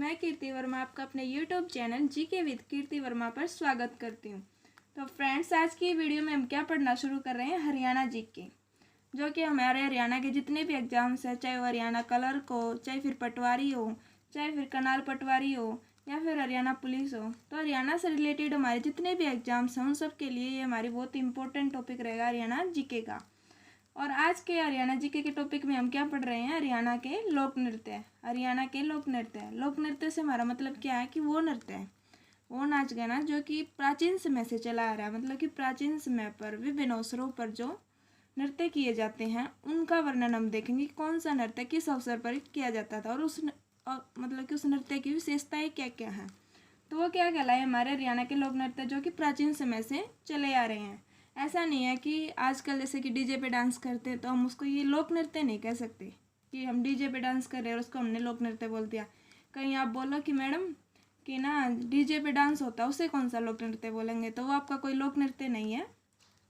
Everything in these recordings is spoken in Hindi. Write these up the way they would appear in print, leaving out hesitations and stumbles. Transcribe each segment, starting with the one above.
मैं कीर्ति वर्मा आपका अपने यूट्यूब चैनल जीके विद कीर्ति वर्मा पर स्वागत करती हूँ। तो फ्रेंड्स, आज की वीडियो में हम क्या पढ़ना शुरू कर रहे हैं, हरियाणा जीके, जो कि हमारे हरियाणा के जितने भी एग्जाम्स हैं, चाहे वो हरियाणा क्लर्क हो, चाहे फिर पटवारी हो, चाहे फिर कनाल पटवारी हो, या फिर हरियाणा पुलिस हो, तो हरियाणा से रिलेटेड हमारे जितने भी एग्जाम्स हैं उन सब के लिए ये हमारी बहुत इंपॉर्टेंट टॉपिक रहेगा हरियाणा जीके का। और आज के हरियाणा जीके के टॉपिक में हम क्या पढ़ रहे हैं, हरियाणा के लोक नृत्य। हरियाणा के लोक नृत्य, लोक नृत्य से हमारा मतलब क्या है कि वो नृत्य है, वो नाच गाना जो कि प्राचीन समय से चला आ रहा है। मतलब कि प्राचीन समय पर विभिन्न अवसरों पर जो नृत्य किए जाते हैं उनका वर्णन हम देखेंगे, कौन सा नृत्य किस अवसर पर किया जाता था और मतलब कि उस नृत्य की विशेषताएं क्या क्या हैं। तो वो क्या कहलाए, हमारे हरियाणा के लोक नृत्य जो कि प्राचीन समय से चले आ रहे हैं। ऐसा नहीं है कि आजकल जैसे कि डीजे पे डांस करते हैं तो हम उसको ये लोक नृत्य नहीं कह सकते कि हम डीजे पे डांस कर रहे हैं और उसको हमने लोक नृत्य बोल दिया। कहीं आप बोलो कि मैडम कि ना डीजे पे डांस होता है उसे कौन सा लोक नृत्य बोलेंगे, तो वो आपका कोई लोक नृत्य नहीं है।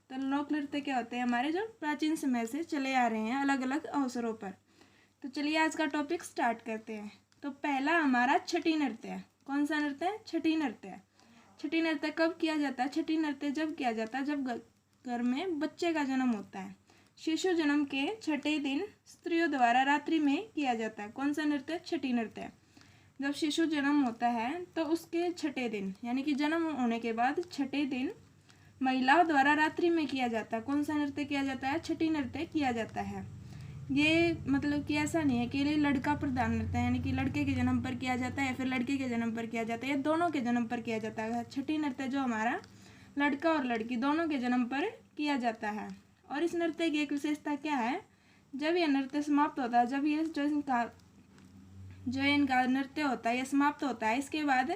तो लोक नृत्य क्या होते हैं, हमारे जो प्राचीन समय से चले आ रहे हैं अलग अलग अवसरों पर। तो चलिए आज का टॉपिक स्टार्ट करते हैं। तो पहला हमारा छठी नृत्य है। कौन सा नृत्य है, छठी नृत्य है। छठी नृत्य कब किया जाता है, छठी नृत्य जब किया जाता है जब घर में बच्चे का जन्म होता है। शिशु जन्म के छठे दिन स्त्रियों द्वारा रात्रि में किया जाता है। कौन सा नृत्य, छठी नृत्य। जब शिशु जन्म होता है तो उसके छठे दिन यानी कि जन्म होने के बाद छठे दिन महिलाओं द्वारा रात्रि में किया जाता है। कौन सा नृत्य किया जाता है, छठी नृत्य किया जाता है। ये मतलब कि ऐसा नहीं है कि ये लड़का प्रधान नृत्य है, यानी कि लड़के के जन्म पर किया जाता है या फिर लड़की के जन्म पर किया जाता है, या दोनों के जन्म पर किया जाता है। छठी नृत्य जो हमारा लड़का और लड़की दोनों के जन्म पर किया जाता है। और इस नृत्य की एक विशेषता क्या है, जब यह नृत्य समाप्त होता है, जब ये जो इनका नृत्य होता है यह समाप्त होता है, इसके बाद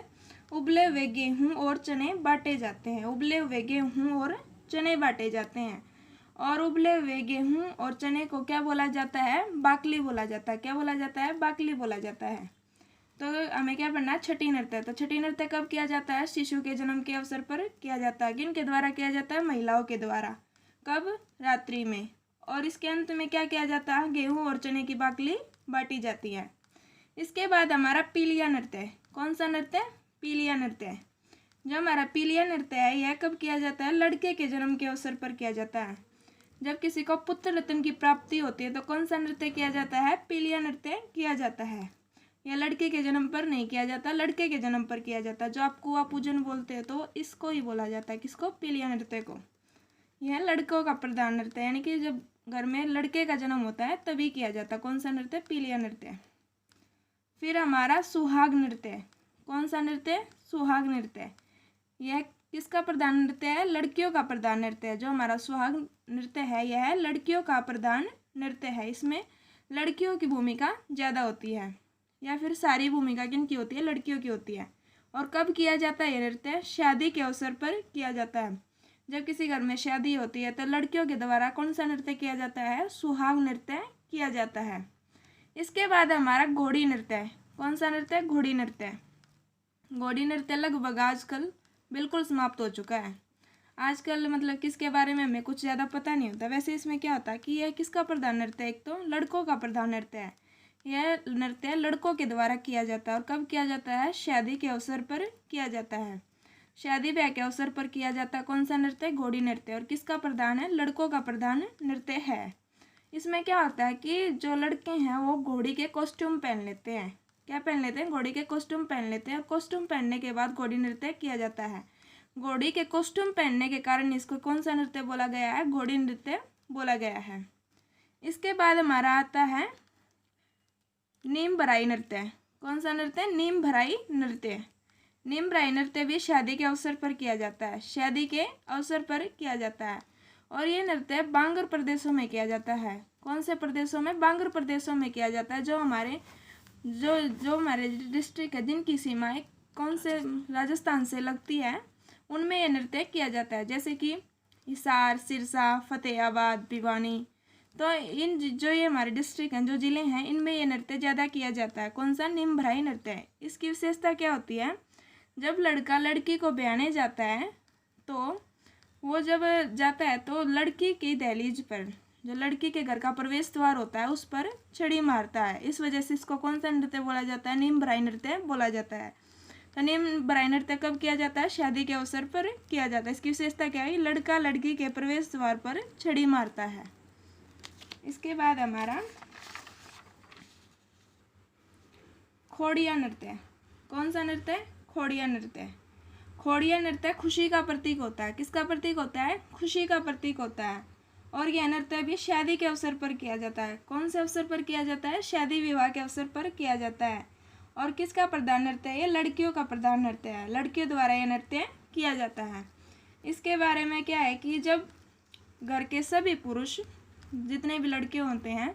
उबले हुए गेहूँ और चने बांटे जाते हैं। उबले हुए गेहूँ और चने बांटे जाते हैं। और उबले हुए गेहूँ और चने को क्या बोला जाता है, बाकली बोला जाता है। क्या बोला जाता है, बाकली बोला जाता है। तो हमें क्या पढ़ना है, छठी नृत्य। तो छठी नृत्य कब किया जाता है, शिशु के जन्म के अवसर पर किया जाता है। किन के द्वारा किया जाता है, महिलाओं के द्वारा। कब, रात्रि में। और इसके अंत में क्या किया जाता है, गेहूं और चने की बाकली बांटी जाती है। इसके बाद हमारा पीलिया नृत्य है। कौन सा नृत्य, पीलिया नृत्य। जो हमारा पीलिया नृत्य है यह कब किया जाता है, लड़के के जन्म के अवसर पर किया जाता है। जब किसी को पुत्र रत्न की प्राप्ति होती है तो कौन सा नृत्य किया जाता है, पीलिया नृत्य किया जाता है। यह लड़के के जन्म पर नहीं किया जाता, लड़के के जन्म पर किया जाता है। जो आप कुआं पूजन बोलते हैं तो इसको ही बोला जाता है, किसको, पीलिया नृत्य को। यह लड़कों का प्रधान नृत्य यानी कि जब घर में लड़के का जन्म होता है तभी किया जाता है। कौन सा नृत्य, पीलिया नृत्य। फिर हमारा सुहाग नृत्य। कौन सा नृत्य, सुहाग नृत्य। यह किसका प्रधान नृत्य है, लड़कियों का प्रधान नृत्य है। जो हमारा सुहाग नृत्य है यह लड़कियों का प्रधान नृत्य है। इसमें लड़कियों की भूमिका ज़्यादा होती है, या फिर सारी भूमिका किनकी होती है, लड़कियों की होती है। और कब किया जाता है यह नृत्य, शादी के अवसर पर किया जाता है। जब किसी घर में शादी होती है तो लड़कियों के द्वारा कौन सा नृत्य किया जाता है, सुहाग नृत्य किया जाता है। इसके बाद हमारा घोड़ी नृत्य है। कौन सा नृत्य, घोड़ी नृत्य। घोड़ी नृत्य लगभग आजकल बिल्कुल समाप्त हो चुका है। आजकल मतलब किसके बारे में हमें कुछ ज़्यादा पता नहीं होता। वैसे इसमें क्या होता है कि यह किसका प्रधान नृत्य है, एक तो लड़कों का प्रधान नृत्य है। यह नृत्य लड़कों के द्वारा किया जाता है। और कब किया जाता है, शादी के अवसर पर किया जाता है। शादी ब्याह के अवसर पर किया जाता है। कौन सा नृत्य, घोड़ी नृत्य। और किसका प्रधान है, लड़कों का प्रधान नृत्य है। इसमें क्या होता है कि जो लड़के हैं वो घोड़ी के कॉस्ट्यूम पहन लेते हैं। क्या पहन लेते हैं, घोड़ी के कॉस्ट्यूम पहन लेते हैं। और कॉस्ट्यूम पहनने के बाद घोड़ी नृत्य किया जाता है। घोड़ी के कॉस्ट्यूम पहनने के कारण इसको कौन सा नृत्य बोला गया है, घोड़ी नृत्य बोला गया है। इसके बाद हमारा आता है नीम भराई नृत्य। कौन सा नृत्य, नीम भराई नृत्य। नीम भराई नृत्य भी शादी के अवसर पर किया जाता है। शादी के अवसर पर किया जाता है। और ये नृत्य बांगर प्रदेशों में किया जाता है। कौन से प्रदेशों में, बांगर प्रदेशों में किया जाता है। जो हमारे डिस्ट्रिक्ट है जिनकी सीमाएं कौन से राजस्थान से लगती है उनमें यह नृत्य किया जाता है। जैसे कि हिसार, सिरसा, फतेहाबाद, भिवानी। तो इन जो ये हमारे डिस्ट्रिक्ट हैं, जो ज़िले हैं, इनमें ये नृत्य ज़्यादा किया जाता है। कौन सा, नीम भराई नृत्य है। इसकी विशेषता क्या होती है, जब लड़का लड़की को ब्याहने जाता है तो वो जब जाता है तो लड़की की दहलीज पर जो लड़की के घर का प्रवेश द्वार होता है उस पर छड़ी मारता है। इस वजह से इसको कौन सा नृत्य बोला जाता है? नीम भराई नृत्य बोला जाता है। तो नीम भराई नृत्य कब किया जाता है? शादी के अवसर पर किया जाता है। इसकी विशेषता क्या है? लड़का लड़की के प्रवेश द्वार पर छड़ी मारता है। इसके बाद हमारा खोड़िया नृत्य। कौन सा नृत्य? खोड़िया नृत्य। खोड़िया नृत्य खुशी का प्रतीक होता है। किसका प्रतीक होता है? खुशी का प्रतीक होता है। और यह नृत्य भी शादी के अवसर पर किया जाता है। कौन से अवसर पर किया जाता है? शादी विवाह के अवसर पर किया जाता है। और किसका प्रधान नृत्य है? ये लड़कियों का प्रधान नृत्य है। लड़कियों द्वारा यह नृत्य किया जाता है। इसके बारे में क्या है कि जब घर के सभी पुरुष जितने भी लड़के होते हैं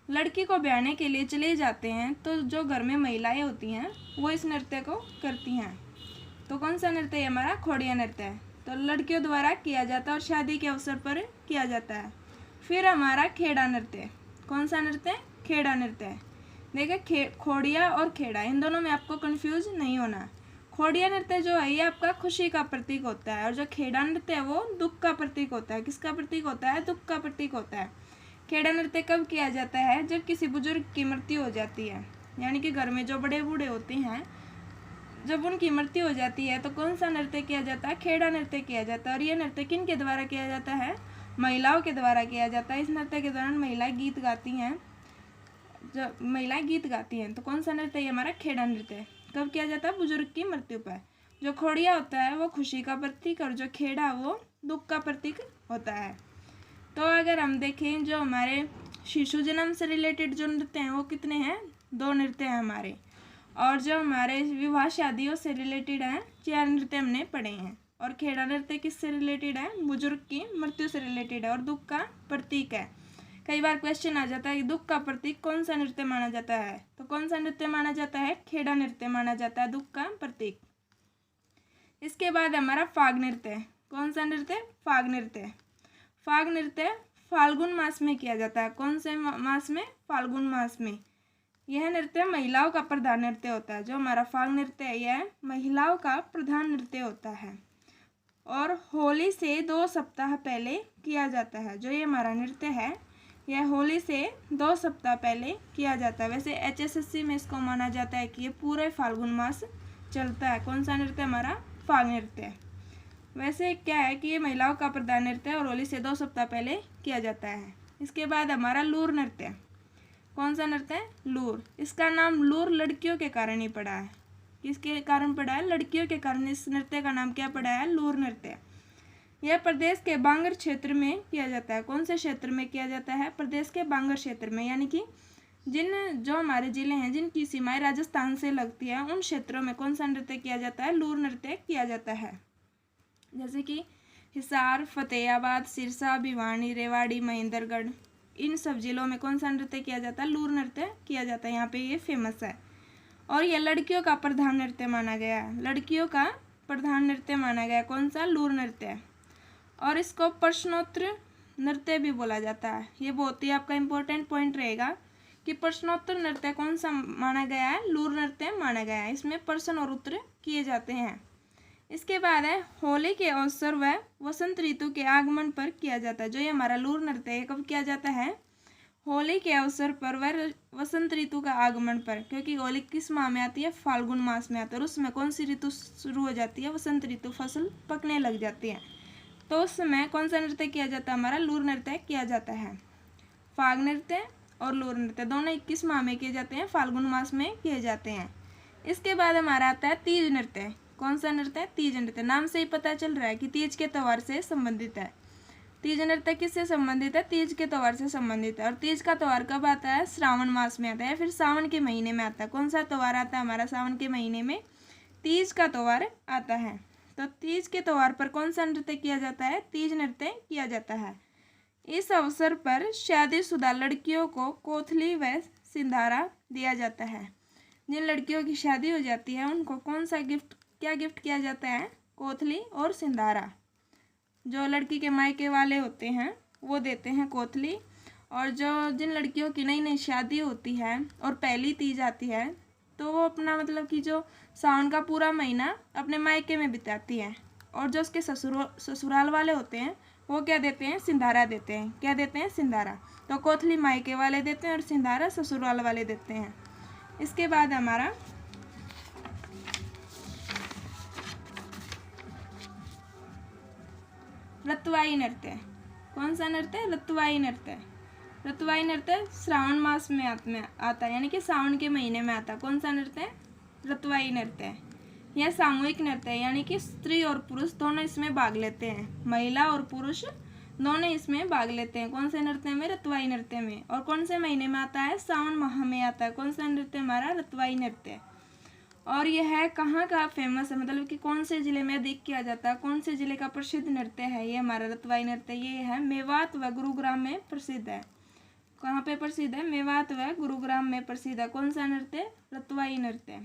लड़की को ब्याहने के लिए चले जाते हैं तो जो घर में महिलाएं होती हैं वो इस नृत्य को करती हैं। तो कौन सा नृत्य है? हमारा खोड़िया नृत्य है। तो लड़कियों द्वारा किया जाता है और शादी के अवसर पर किया जाता है। फिर हमारा खेड़ा नृत्य। कौन सा नृत्य? खेड़ा नृत्य। देखिए खोड़िया और खेड़ा इन दोनों में आपको कंफ्यूज नहीं होना। खोड़िया नृत्य जो है ये आपका खुशी का प्रतीक होता है और जो खेड़ा नृत्य है वो दुख का प्रतीक होता है। किसका प्रतीक होता है? दुख का प्रतीक होता है। खेड़ा नृत्य कब किया जाता है? जब किसी बुजुर्ग की मृत्यु हो जाती है, यानी कि घर में जो बड़े बूढ़े होते हैं जब उनकी मृत्यु हो जाती है तो कौन सा नृत्य किया जाता है? खेड़ा नृत्य किया जाता है। और ये नृत्य किन के द्वारा किया जाता है? महिलाओं के द्वारा किया जाता है। इस नृत्य के दौरान महिलाएं गीत गाती हैं। जब महिलाएं गीत गाती हैं तो कौन सा नृत्य है? हमारा खेड़ा नृत्य। कब किया जाता है? बुजुर्ग की मृत्यु पर। जो खोड़िया होता है वो खुशी का प्रतीक और जो खेड़ा वो दुख का प्रतीक होता है। तो अगर हम देखें जो हमारे शिशु जन्म से रिलेटेड जो नृत्य हैं वो कितने हैं? 2 नृत्य हैं हमारे। और जो हमारे विवाह शादियों से रिलेटेड हैं 4 नृत्य हमने पढ़े हैं। और खेड़ा नृत्य किससे रिलेटेड है? बुजुर्ग की मृत्यु से रिलेटेड है और दुख का प्रतीक है। कई बार क्वेश्चन आ जाता है कि दुख का प्रतीक कौन सा नृत्य माना जाता है? तो कौन सा नृत्य माना जाता है? खेड़ा नृत्य माना जाता है दुख का प्रतीक। इसके बाद हमारा फाग नृत्य। कौन सा नृत्य? फाग नृत्य। फाग नृत्य फाल्गुन मास में किया जाता है। कौन से मास में? फाल्गुन मास में। यह नृत्य महिलाओं का प्रधान नृत्य होता है। जो हमारा फाग नृत्य है यह महिलाओं का प्रधान नृत्य होता है और होली से 2 सप्ताह पहले किया जाता है। जो ये हमारा नृत्य है यह होली से 2 सप्ताह पहले किया जाता है। वैसे HSSC में इसको माना जाता है कि ये पूरे फाल्गुन मास चलता है। कौन सा नृत्य? हमारा फाग नृत्य। वैसे क्या है कि ये महिलाओं का प्रधान नृत्य है और होली से 2 सप्ताह पहले किया जाता है। इसके बाद हमारा लूर नृत्य। कौन सा नृत्य है? लूर। इसका नाम लूर लड़कियों के कारण ही पड़ा है। किसके कारण पड़ा है? लड़कियों के कारण इस नृत्य का नाम क्या पड़ा है? लूर नृत्य। यह प्रदेश के बांगर क्षेत्र में किया जाता है। कौन से क्षेत्र में किया जाता है? प्रदेश के बांगर क्षेत्र में, यानी कि जो हमारे जिले हैं जिनकी सीमाएं राजस्थान से लगती है उन क्षेत्रों में कौन सा नृत्य किया जाता है? लूर नृत्य किया जाता है। जैसे कि हिसार, फतेहाबाद, सिरसा, भिवानी, रेवाड़ी, महेंद्रगढ़ इन सब जिलों में कौन सा नृत्य किया जाता है? लूर नृत्य किया जाता है। यहाँ पे ये फेमस है और यह लड़कियों का प्रधान नृत्य माना गया है। लड़कियों का प्रधान नृत्य माना गया कौन सा? लूर नृत्य। और इसको प्रश्नोत्तर नृत्य भी बोला जाता है। ये बहुत ही आपका इम्पोर्टेंट पॉइंट रहेगा कि प्रश्नोत्तर नृत्य कौन सा माना गया है? लूर नृत्य माना गया है। इसमें प्रश्न और उत्तर किए जाते हैं। इसके बाद है होली के अवसर व वसंत ऋतु के आगमन पर किया जाता है। जो ये हमारा लूर नृत्य है कब किया जाता है? होली के अवसर पर व वसंत ऋतु का आगमन पर। क्योंकि होली किस माह में आती है? फाल्गुन मास में आती है और उसमें कौन सी ऋतु शुरू हो जाती है? वसंत ऋतु। फसल पकने लग जाती है तो उस समय कौन सा नृत्य किया जाता है? हमारा लूर नृत्य किया जाता है। फाग नृत्य और लूर नृत्य दोनों 21 माह में किए जाते हैं, फाल्गुन मास में किए जाते हैं। इसके बाद हमारा आता है तीज नृत्य। कौन सा नृत्य? तीज नृत्य। नाम से ही पता चल रहा है कि तीज के त्यौहार से संबंधित है। तीज नृत्य किससे संबंधित है? तीज के त्यौहार से संबंधित है। और तीज का त्यौहार कब आता है? श्रावण मास में आता है, फिर सावन के महीने में आता है। कौन सा त्यौहार आता है हमारा? सावन के महीने में तीज का त्यौहार आता है। तो तीज के त्यौहार पर कौन सा नृत्य किया जाता है? तीज नृत्य किया जाता है। इस अवसर पर शादीशुदा लड़कियों को कोथली व सिंधारा दिया जाता है। जिन लड़कियों की शादी हो जाती है उनको कौन सा गिफ्ट किया जाता है? कोथली और सिंधारा। जो लड़की के मायके वाले होते हैं वो देते हैं कोथली, और जिन लड़कियों की नई नई शादी होती है और पहली तीज आती है तो वो अपना मतलब कि जो सावन का पूरा महीना अपने मायके में बिताती हैं, और जो उसके ससुराल वाले होते हैं वो क्या देते हैं, सिंधारा देते हैं। क्या देते हैं, सिंधारा। तो कोथली मायके वाले देते हैं और सिंधारा ससुराल वाले देते हैं। इसके बाद हमारा रतुवाई नृत्य। कौन सा नृत्य, रतुवाई नृत्य। रतुवाई नृत्य श्रावण मास में आता है, यानी कि सावन के महीने में आता है। कौन सा नृत्य है, रतुवाई नृत्य। यह सामूहिक नृत्य है, यानी कि स्त्री और पुरुष दोनों इसमें भाग लेते हैं। महिला और पुरुष दोनों इसमें भाग लेते हैं। कौन से नृत्य में, रतुवाई नृत्य में। और कौन से महीने में आता है, सावन माह में आता है। कौन सा नृत्य हमारा, रतुवाई नृत्य। और यह है कहाँ का फेमस है, मतलब कि कौन से जिले में अधिक किया जाता है, कौन से जिले का प्रसिद्ध नृत्य है ये हमारा रतुवाई नृत्य। ये है मेवात व गुरुग्राम में प्रसिद्ध है। कहाँ पे प्रसिद्ध है, मेवात व गुरुग्राम में प्रसिद्ध है। कौन सा नृत्य, रतुवाई नृत्य।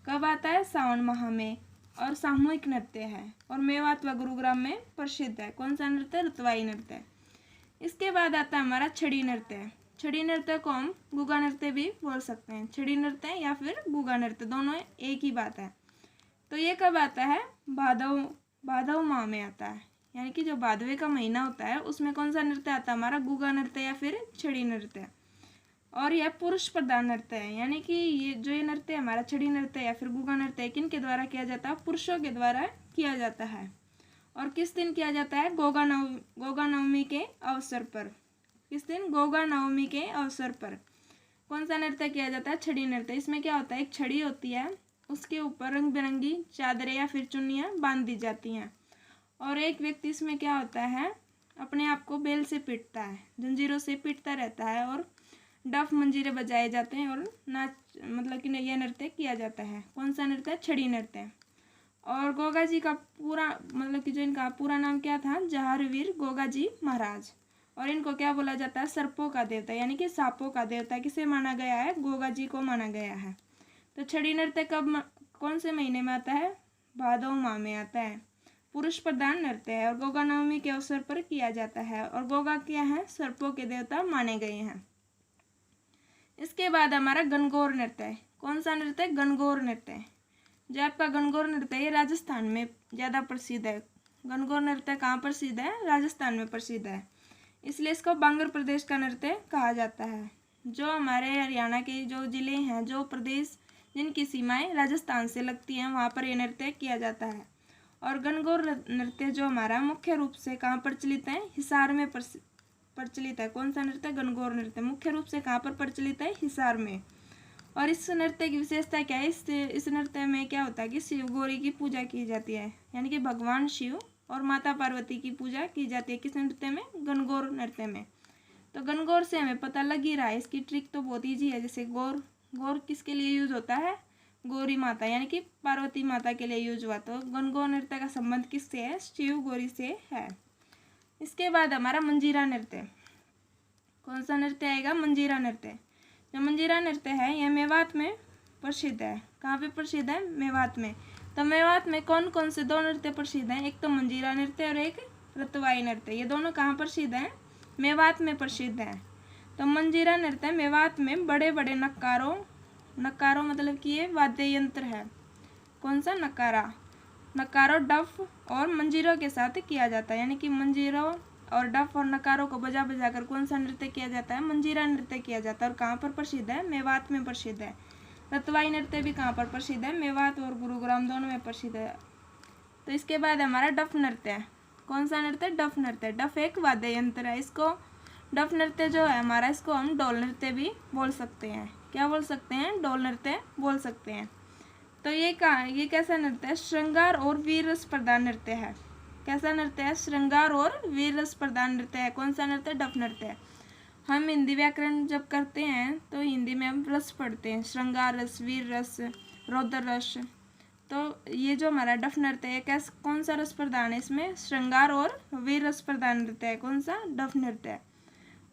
कब आता है, सावन माह में, और सामूहिक नृत्य है और मेवात व गुरुग्राम में प्रसिद्ध है। कौन सा नृत्य, रतुवाई नृत्य। इसके बाद आता है हमारा छड़ी नृत्य। छड़ी नृत्य को हम गुगा नृत्य भी बोल सकते हैं। छड़ी नृत्य या फिर गुगा नृत्य दोनों एक ही बात है। तो ये कब आता है, भादव माह में आता है, यानी कि जो भादवे का महीना होता है उसमें कौन सा नृत्य आता है हमारा, गुगा नृत्य या फिर छड़ी नृत्य। और यह पुरुष प्रधान नृत्य है, यानी कि ये नृत्य हमारा छड़ी नृत्य या फिर गुगा नृत्य किन के द्वारा किया जाता है, पुरुषों के द्वारा किया जाता है। और किस दिन किया जाता है, गोगा नवमी के अवसर पर। किस दिन, गोगा नवमी के अवसर पर कौन सा नृत्य किया जाता है, छड़ी नृत्य। इसमें क्या होता है, एक छड़ी होती है, उसके ऊपर रंग बिरंगी चादरें या फिर चुन्नियाँ बांध दी जाती हैं। और एक व्यक्ति इसमें क्या होता है, अपने आप को बेल से पीटता है, जंजीरों से पीटता रहता है, और डफ मंजीरे बजाए जाते हैं और नाच, मतलब कि यह नृत्य किया जाता है। कौन सा नृत्य, छड़ी नृत्य। और गोगा जी का पूरा, मतलब कि जो इनका पूरा नाम क्या था, जहारवीर गोगा जी महाराज। और इनको क्या बोला जाता है, सर्पों का देवता, यानी कि सांपों का देवता किसे माना गया है, गोगा जी को माना गया है। तो छड़ी नृत्य कब, कौन से महीने में आता है, भादव माह में आता है। पुरुष प्रधान नृत्य है और गोगा नवमी के अवसर पर किया जाता है। और गोगा क्या है, सर्पों के देवता माने गए हैं। इसके बाद हमारा गणगौर नृत्य है। कौन सा नृत्य, गणगौर नृत्य। जो आपका गणगौर नृत्य ये राजस्थान में ज़्यादा प्रसिद्ध है। गणगौर नृत्य कहाँ प्रसिद्ध है, राजस्थान में प्रसिद्ध है, इसलिए इसको बांगर प्रदेश का नृत्य कहा जाता है। जो हमारे हरियाणा के जो जिले हैं, जो प्रदेश जिनकी सीमाएं राजस्थान से लगती हैं, वहाँ पर यह नृत्य किया जाता है। और गणगौर नृत्य जो हमारा मुख्य रूप से कहाँ प्रचलित है, हिसार में प्रचलित है। कौन सा नृत्य, गणगौर नृत्य मुख्य रूप से कहाँ पर प्रचलित है, हिसार में। और इस नृत्य की विशेषता क्या है, इस नृत्य में क्या होता है कि शिव गौरी की पूजा की जाती है, यानी कि भगवान शिव और माता पार्वती की पूजा की जाती है। किस नृत्य में, गणगौर नृत्य में। तो गणगौर से हमें पता लग ही रहा है, इसकी ट्रिक तो बहुत ईजी है। जैसे गौर किसके लिए यूज होता है, गौरी माता, यानी कि पार्वती माता के लिए यूज हुआ। तो गणगौर नृत्य का संबंध किससे है, शिव गौरी से है। इसके बाद हमारा मंजीरा नृत्य। कौन सा नृत्य आएगा, मंजीरा नृत्य। जो मंजीरा नृत्य है यह मेवात में प्रसिद्ध है। कहाँ पे प्रसिद्ध है, मेवात में। तो मेवात में कौन कौन से दो नृत्य प्रसिद्ध हैं, एक तो मंजीरा नृत्य और एक रतुवाई नृत्य। ये दोनों कहाँ प्रसिद्ध हैं, मेवात में प्रसिद्ध हैं। तो मंजीरा नृत्य मेवात में बड़े बड़े नक्कारों मतलब कि ये वाद्य यंत्र है। कौन सा, नक्कारों, डफ और मंजीरों के साथ किया जाता है, यानी कि मंजीरों और डफ और नकारों को बजा बजा कर कौन सा नृत्य किया जाता है, मंजीरा नृत्य किया जाता है। और कहाँ पर प्रसिद्ध है, मेवात में प्रसिद्ध है। रतुवाई नृत्य भी कहाँ पर प्रसिद्ध है, मेवात और गुरुग्राम दोनों में प्रसिद्ध है। तो इसके बाद हमारा डफ नृत्य है। कौन सा नृत्य, डफ नृत्य। डफ एक वाद्य यंत्र है। इसको डफ नृत्य जो है हमारा, इसको हम डोल नृत्य भी बोल सकते हैं। क्या बोल सकते हैं, डोल नृत्य बोल सकते हैं। तो ये कैसा नृत्य है, श्रृंगार और वीर रस प्रधान नृत्य है। कैसा नृत्य है, श्रृंगार और वीर रस प्रधान नृत्य है। कौन सा नृत्य, डफ नृत्य है। हम हिंदी व्याकरण जब करते हैं तो हिंदी में हम रस पढ़ते हैं, श्रृंगार रस, वीर रस, रौद्र रस। तो ये जो हमारा डफ नृत्य है कौन सा रस प्रधान है, इसमें श्रृंगार और वीर रस प्रधान नृत्य है। कौन सा, डफ नृत्य है।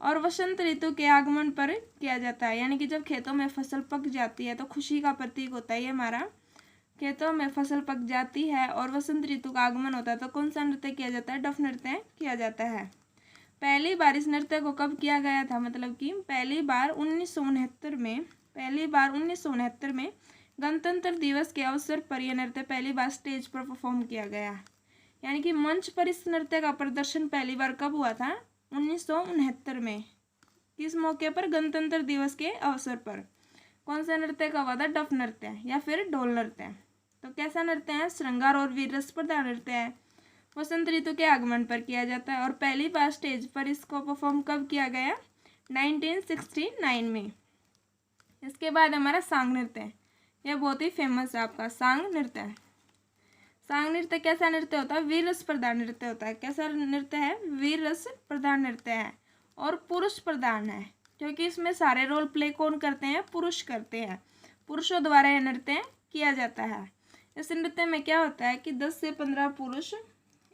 और वसंत ऋतु के आगमन पर किया जाता है, यानी कि जब खेतों में फसल पक जाती है तो खुशी का प्रतीक होता है ये हमारा। खेतों में फसल पक जाती है और वसंत ऋतु का आगमन होता है तो कौन सा नृत्य किया जाता है, डफ नृत्य किया जाता है। पहली बार इस नृत्य को कब किया गया था, मतलब कि पहली बार 1969 में गणतंत्र दिवस के अवसर पर यह नृत्य पहली बार स्टेज पर परफॉर्म किया गया। यानी कि मंच पर इस नृत्य का प्रदर्शन पहली बार कब हुआ था? 1969 में। किस मौके पर? गणतंत्र दिवस के अवसर पर। कौन सा नृत्य का हुआ था? डफ नृत्य या फिर ढोल नृत्य। तो कैसा नृत्य है? श्रृंगार और वीर रस प्रधान नृत्य है। वसंत ऋतु के आगमन पर किया जाता है और पहली बार स्टेज पर इसको परफॉर्म कब किया गया? 1969 में। इसके बाद हमारा सांग नृत्य, यह बहुत ही फेमस है आपका सांग नृत्य। सांग नृत्य कैसा नृत्य होता है? वीर रस प्रधान नृत्य होता है। कैसा नृत्य है? वीर रस प्रधान नृत्य है और पुरुष प्रधान है, क्योंकि इसमें सारे रोल प्ले कौन करते हैं? पुरुष करते हैं। पुरुषों द्वारा यह नृत्य किया जाता है। इस नृत्य में क्या होता है कि 10 से 15 पुरुष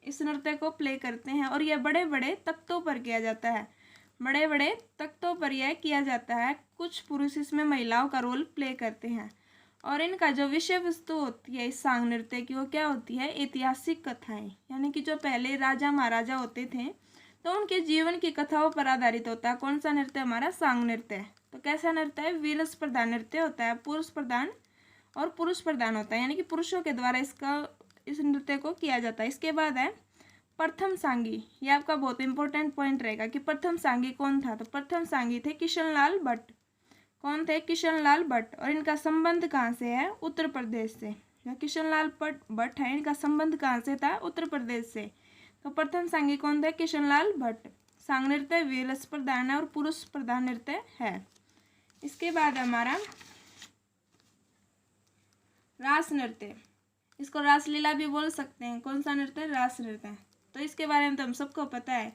इस नृत्य को प्ले करते हैं और यह बड़े बड़े तख्तों पर किया जाता है। बड़े बड़े तख्तों पर यह किया जाता है। कुछ पुरुष इसमें महिलाओं का रोल प्ले करते हैं और इनका जो विषय वस्तु होती है इस सांग नृत्य की, वो क्या होती है? ऐतिहासिक कथाएं, यानी कि जो पहले राजा महाराजा होते थे तो उनके जीवन की कथाओं पर आधारित होता है। कौन सा नृत्य? हमारा सांग नृत्य। तो कैसा नृत्य है? वीर रस प्रधान नृत्य होता है, पुरुष प्रधान और पुरुष प्रधान होता है, यानी कि पुरुषों के द्वारा इस नृत्य को किया जाता है। इसके बाद है प्रथम सांगी। ये आपका बहुत इंपॉर्टेंट पॉइंट रहेगा कि प्रथम सांगी कौन था? तो प्रथम सांगी थे किशनलाल भट्ट। कौन थे? किशनलाल भट्ट। और इनका संबंध कहाँ से है? उत्तर प्रदेश से। जो किशनलाल भट्ट है, इनका संबंध कहाँ से था? उत्तर प्रदेश से। तो प्रथम सांगी कौन थे? किशनलाल भट्ट। सांग नृत्य वीर रस प्रधान है और पुरुष प्रधान नृत्य है। इसके बाद हमारा रास नृत्य, इसको रासलीला भी बोल सकते हैं। कौन सा नृत्य? रास नृत्य। तो इसके बारे में तो हम सबको पता है।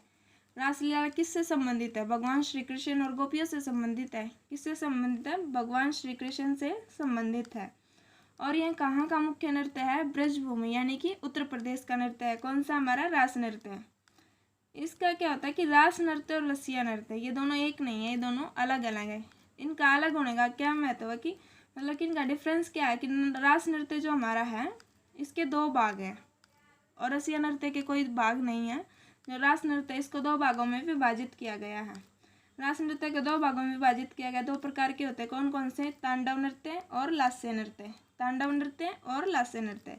रासलीला किससे संबंधित है? भगवान श्री कृष्ण और गोपियों से संबंधित है। किससे संबंधित है? भगवान श्री कृष्ण से संबंधित है। और यह कहाँ का मुख्य नृत्य है? ब्रजभूमि यानी कि उत्तर प्रदेश का नृत्य है। कौन सा? हमारा रास नृत्य। इसका क्या होता है कि रास नृत्य और रसिया नृत्य ये दोनों एक नहीं है, ये दोनों अलग अलग है। इनका अलग होने का क्या महत्व है कि मतलब कि इनका डिफरेंस क्या है कि रास नृत्य जो हमारा है इसके 2 भाग हैं और रसिया नृत्य के कोई भाग नहीं है। जो रास नृत्य इसको 2 भागों में विभाजित किया गया है। रास नृत्य के 2 भागों में विभाजित किया गया। 2 प्रकार के होते हैं। कौन कौन से? तांडव नृत्य और लास्य नृत्य। तांडव नृत्य और लास्य नृत्य।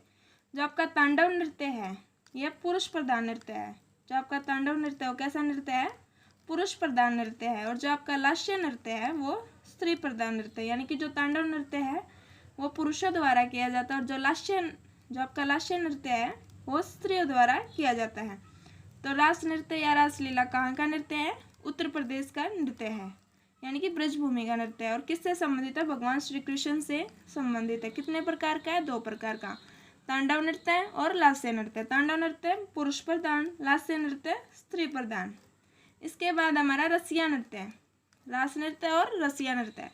जो आपका तांडव नृत्य है यह पुरुष प्रधान नृत्य है। जो आपका तांडव नृत्य है कैसा नृत्य है? पुरुष प्रधान नृत्य है। और जो आपका लास्य नृत्य है वो स्त्री प्रधान नृत्य, यानी कि जो तांडव नृत्य है वो पुरुषों द्वारा किया जाता है और जो आपका लास्य नृत्य है वो स्त्रियों द्वारा किया जाता है। तो रास नृत्य या रासलीला कहाँ का नृत्य है? उत्तर प्रदेश का नृत्य है, यानी कि ब्रजभूमि का नृत्य है। और किससे संबंधित है? भगवान श्री कृष्ण से संबंधित है। कितने प्रकार का है? 2 प्रकार का, तांडव नृत्य और लास्य नृत्य। तांडव नृत्य पुरुष प्रधान, लास्य नृत्य स्त्री प्रधान। इसके बाद हमारा रसिया नृत्य, रास नृत्य और रसिया नृत्य।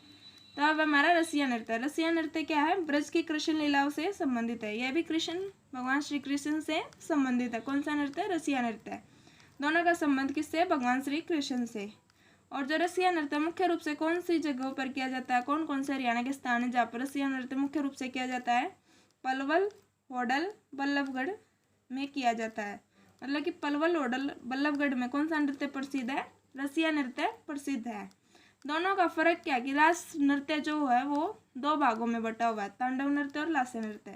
तो अब हमारा रसिया नृत्य। रसिया नृत्य क्या है? ब्रज की कृष्ण लीलाओं से संबंधित है। यह भी भगवान श्री कृष्ण से संबंधित है। कौन सा नृत्य? रसिया नृत्य। दोनों का संबंध किससे? भगवान श्री कृष्ण से। और जो रसिया नृत्य मुख्य रूप से कौन सी जगहों पर किया जाता है? कौन कौन से हरियाणा के स्थान है जहाँ पर रसिया नृत्य मुख्य रूप से किया जाता है? पलवल, होडल, बल्लभगढ़ में किया जाता है। मतलब कि पलवल, होडल, बल्लभगढ़ में कौन सा नृत्य प्रसिद्ध है? रसिया नृत्य प्रसिद्ध है। दोनों का फर्क क्या है कि रास नृत्य जो है वो 2 भागों में बटा हुआ है, तांडव नृत्य और लास्य नृत्य।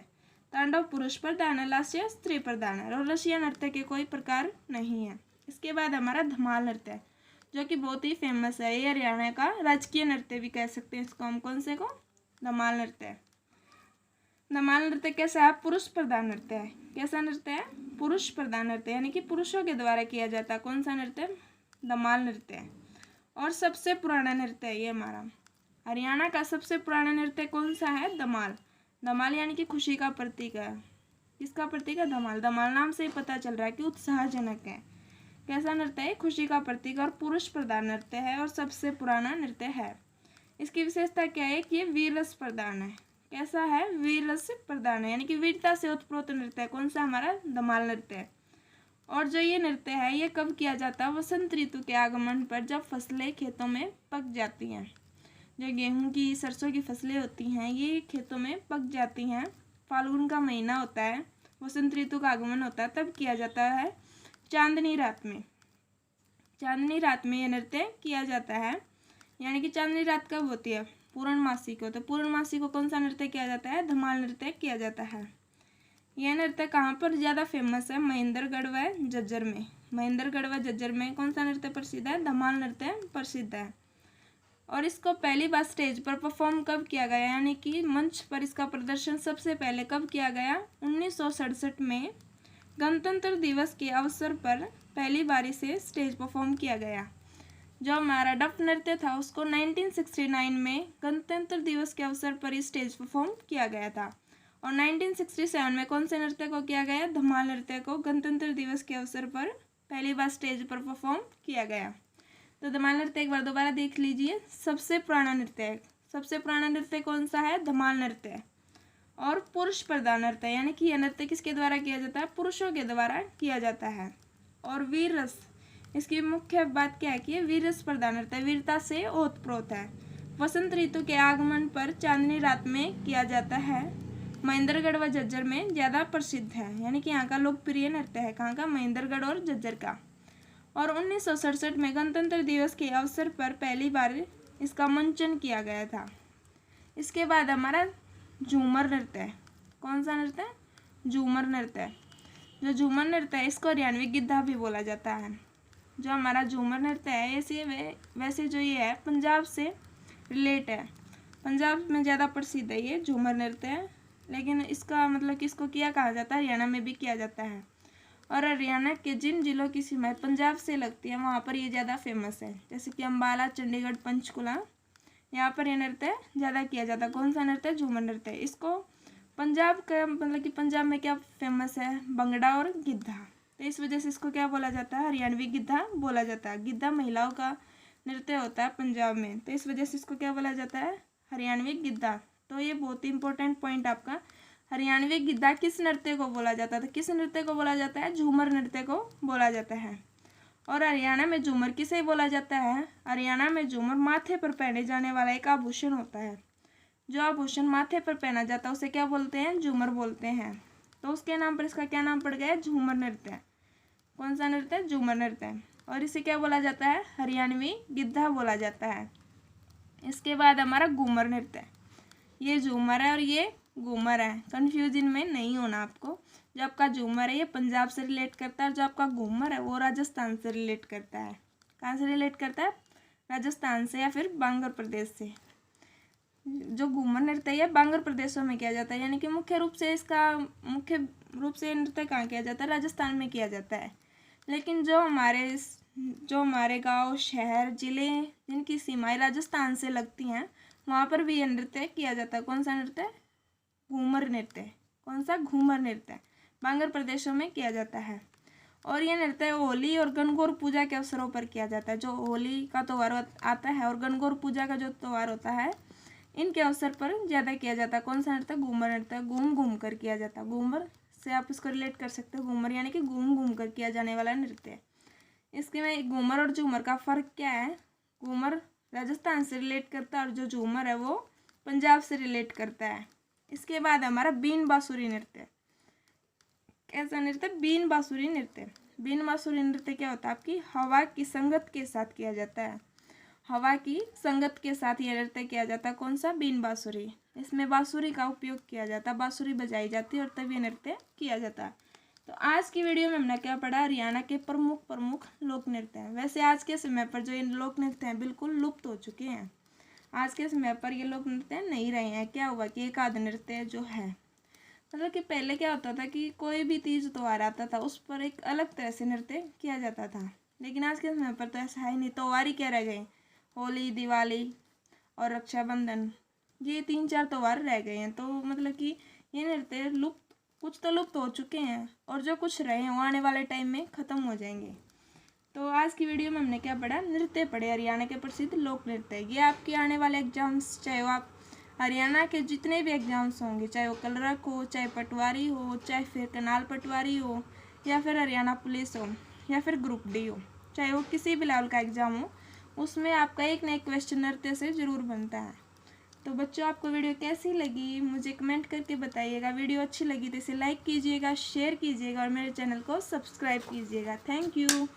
तांडव पुरुष प्रधान है, लास्य स्त्री प्रधान है और रसिया नृत्य के कोई प्रकार नहीं है। इसके बाद हमारा धमाल नृत्य जो कि बहुत ही फेमस है। ये हरियाणा का राजकीय नृत्य भी कह सकते हैं इसको हम। कौन से को? धमाल नृत्य। धमाल नृत्य कैसा है? पुरुष प्रधान नृत्य है। कैसा नृत्य है? पुरुष प्रधान नृत्य, यानी कि पुरुषों के द्वारा किया जाता है। कौन सा नृत्य? धमाल नृत्य है। और सबसे पुराना नृत्य है ये हमारा हरियाणा का सबसे पुराना नृत्य कौन सा है? धमाल। धमाल यानी कि खुशी का प्रतीक है। किसका प्रतीक है? धमाल। धमाल नाम से ही पता चल रहा है कि उत्साहजनक है। कैसा नृत्य है? खुशी का प्रतीक और पुरुष प्रधान नृत्य है और सबसे पुराना नृत्य है। इसकी विशेषता क्या है कि ये वीर रस प्रधान है। कैसा है? वीर रस प्रधान है, यानी कि वीरता से उत्प्रोत नृत्य है। कौन सा? हमारा धमाल नृत्य है। और जो ये नृत्य है ये कब किया जाता है? वसंत ऋतु के आगमन पर, जब फसलें खेतों में पक जाती हैं। जो गेहूं की, सरसों की फसलें होती हैं ये खेतों में पक जाती हैं। फाल्गुन का महीना होता है, वसंत ऋतु का आगमन होता है, तब किया जाता है चांदनी रात में। चांदनी रात में ये नृत्य किया जाता है। यानी कि चांदनी रात कब होती है? पूर्णमासी को। तो पूर्णमासी को कौन सा नृत्य किया जाता है? धमाल नृत्य किया जाता है। यह नृत्य कहाँ पर ज़्यादा फेमस है? महेंद्रगढ़ व झज्जर में। महेंद्रगढ़ व झज्जर में कौन सा नृत्य प्रसिद्ध है? धमाल नृत्य प्रसिद्ध है। और इसको पहली बार स्टेज पर परफॉर्म कब किया गया, यानी कि मंच पर इसका प्रदर्शन सबसे पहले कब किया गया? 1967 में गणतंत्र दिवस के अवसर पर पहली बार इसे स्टेज परफॉर्म किया गया। जो हमारा डफ नृत्य था उसको 1969 में गणतंत्र दिवस के अवसर पर स्टेज परफॉर्म किया गया था। और 1967 में कौन से नृत्य को किया गया? धमाल नृत्य को गणतंत्र दिवस के अवसर पर पहली बार स्टेज पर परफॉर्म किया गया। तो धमाल नृत्य एक बार दोबारा देख लीजिए। सबसे पुराना नृत्य है। सबसे पुराना नृत्य कौन सा है? धमाल नृत्य। और पुरुष प्रधान नृत्य, यानी कि यह नृत्य किसके द्वारा किया जाता है? पुरुषों के द्वारा किया जाता है। और वीर रस, इसकी मुख्य बात क्या है कि वीर रस प्रधान नृत्य, वीरता से ओतप्रोत है। वसंत ऋतु के आगमन पर चांदनी रात में किया जाता है। महेंद्रगढ़ व झज्जर में ज़्यादा प्रसिद्ध है, यानी कि यहाँ का लोकप्रिय नृत्य है। कहाँ का? महेंद्रगढ़ और झज्जर का। और 1967 में गणतंत्र दिवस के अवसर पर पहली बार इसका मंचन किया गया था। इसके बाद हमारा झूमर नृत्य है। कौन सा नृत्य? झूमर नृत्य। जो झूमर नृत्य है इसको हरियाणवी गिद्धा भी बोला जाता है। जो हमारा झूमर नृत्य है वैसे जो ये है पंजाब से रिलेट है। पंजाब में ज़्यादा प्रसिद्ध है ये झूमर नृत्य है, लेकिन इसका मतलब कि इसको क्या कहा जाता है? हरियाणा में भी किया जाता है। और हरियाणा के जिन जिलों की सीमाएं पंजाब से लगती हैं वहाँ पर ये ज़्यादा फेमस है, जैसे कि अम्बाला, चंडीगढ़, पंचकुला, यहाँ पर यह नृत्य ज़्यादा किया जाता है। कौन सा नृत्य? झूमर नृत्य। इसको पंजाब का मतलब कि पंजाब में क्या फेमस है? भंगड़ा और गिद्धा। तो इस वजह से इसको क्या बोला जाता है? हरियाणवी गिद्धा बोला जाता है। गिद्धा महिलाओं का नृत्य होता है पंजाब में, तो इस वजह से इसको क्या बोला जाता है? हरियाणवी गिद्धा। तो ये बहुत ही इंपॉर्टेंट पॉइंट आपका। हरियाणवी गिद्धा किस नृत्य को बोला जाता है? किस नृत्य को बोला जाता है? झूमर नृत्य को बोला जाता है। और हरियाणा में झूमर किसे बोला जाता है? हरियाणा में झूमर माथे पर पहने जाने वाला एक आभूषण होता है। जो आभूषण माथे पर पहना जाता है उसे क्या बोलते हैं? झूमर बोलते हैं। तो उसके नाम पर इसका क्या नाम पड़ गया? झूमर नृत्य। कौन सा नृत्य? झूमर नृत्य। और इसे क्या बोला जाता है? हरियाणवी गिद्धा बोला जाता है। इसके बाद हमारा घूमर नृत्य। ये झूमर है और ये घूमर है, कन्फ्यूजन में नहीं होना आपको। जो आपका झूमर है ये पंजाब से रिलेट करता है और जो आपका घूमर है वो राजस्थान से रिलेट करता है। कहाँ से रिलेट करता है? राजस्थान से या फिर बांगर प्रदेश से। जो घूमर नृत्य है बांगर प्रदेशों में किया जाता है, यानी कि मुख्य रूप से नृत्य कहाँ किया जाता है? राजस्थान में किया जाता है। लेकिन जो हमारे गांव, शहर, ज़िले जिनकी सीमाएं राजस्थान से लगती हैं वहाँ पर भी यह नृत्य किया जाता है। कौन सा नृत्य? घूमर नृत्य। कौन सा? घूमर नृत्य। बांगर प्रदेशों में किया जाता है। और यह नृत्य होली और गणगौर पूजा के अवसरों पर किया जाता है। जो होली का त्यौहार आता है और गणगौर पूजा का जो त्यौहार होता है इनके अवसर पर ज़्यादा किया जाता है। कौन सा नृत्य? घूमर नृत्य। घूम घूम कर किया जाता है। घूमर से आप इसको रिलेट कर सकते हो। घूमर यानी कि घूम घूम कर किया जाने वाला नृत्य। इसके में घूमर और झूमर का फ़र्क क्या है? घूमर राजस्थान से रिलेट करता है और जो झूमर है वो पंजाब से रिलेट करता है। इसके बाद हमारा बीन बांसुरी नृत्य। कैसा नृत्य? बीन बांसुरी नृत्य। बीन बांसुरी नृत्य क्या होता है? आपकी हवा की संगत के साथ किया जाता है। हवा की संगत के साथ यह नृत्य किया जाता है। कौन सा? बीन बांसुरी। इसमें बांसुरी का उपयोग किया जाता है, बांसुरी बजाई जाती है और तब ये नृत्य किया जाता है। तो आज की वीडियो में हमने क्या पढ़ा? हरियाणा के प्रमुख लोक नृत्य हैं। वैसे आज के समय पर जो इन लोक नृत्य हैं बिल्कुल लुप्त हो चुके हैं। आज के समय पर ये लोक नृत्य नहीं रहे हैं। क्या हुआ कि एक आध नृत्य जो है, मतलब कि पहले क्या होता था कि कोई भी तीज त्योहार आता था उस पर एक अलग तरह से नृत्य किया जाता था, लेकिन आज के समय पर तो ऐसा है नहीं। त्योहार ही क्या रह गए? होली, दिवाली और रक्षाबंधन, ये 3-4 त्यौहार रह गए हैं। तो मतलब कि ये नृत्य कुछ तो लुप्त हो चुके हैं और जो कुछ रहे हैं वो आने वाले टाइम में ख़त्म हो जाएंगे। तो आज की वीडियो में हमने क्या पढ़ा? नृत्य पढ़े, हरियाणा के प्रसिद्ध लोक नृत्य। ये आपके आने वाले एग्जाम्स, चाहे वो आप हरियाणा के जितने भी एग्जाम्स होंगे, चाहे वो कलरक हो, चाहे पटवारी हो, चाहे फिर कनाल पटवारी हो, या फिर हरियाणा पुलिस हो, या फिर ग्रुप डी हो, चाहे वो किसी भी लेवल का एग्ज़ाम हो, उसमें आपका एक ना एक क्वेश्चन नृत्य से ज़रूर बनता है। तो बच्चों, आपको वीडियो कैसी लगी मुझे कमेंट करके बताइएगा। वीडियो अच्छी लगी तो इसे लाइक कीजिएगा, शेयर कीजिएगा और मेरे चैनल को सब्सक्राइब कीजिएगा। Thank you.